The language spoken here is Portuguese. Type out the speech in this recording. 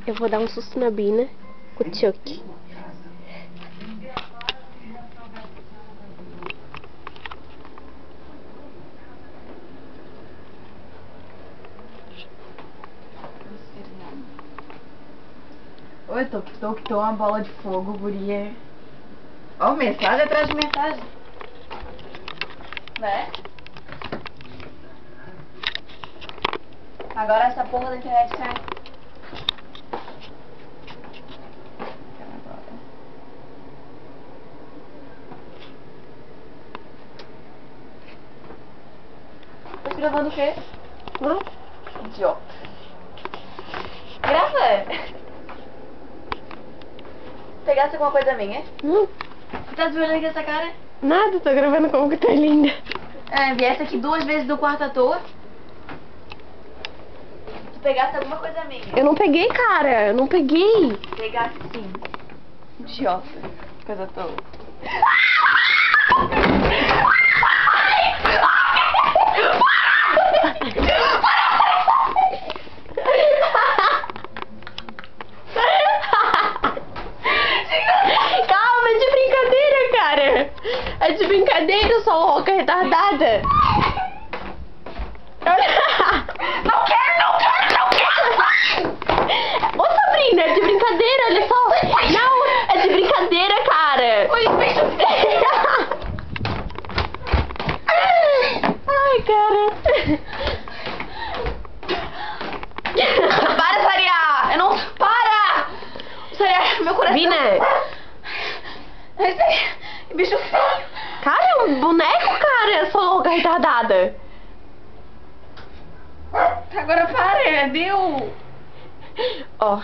Eu vou dar um susto na Bina com o Chuck. Oi, tô uma bola de fogo, guria. Ó, mensagem atrás de mensagem. Né? Agora essa porra da internet sai. Tá gravando o quê? Idiota. Grava! Pegasse alguma coisa minha? Você tá desviando aqui essa cara? Nada, tô gravando como que tá linda. É, viesse aqui 2 vezes do quarto à toa. Tu pegasse alguma coisa minha? Eu não peguei, cara. Eu não peguei. Pegasse sim. Idiota. Coisa à toa. Calma, é de brincadeira, cara. É de brincadeira, sua louca retardada. Não quero! Ô, Sabrina, é de brincadeira, olha só. Não, é de brincadeira, cara. Oi, bicho. Ai, cara. Para, Saria! Eu não... Para! Saria, meu coração... Bina. Bicho feio. Cara, é um boneco, cara, sua louca retardada. Agora para, deu. Ó,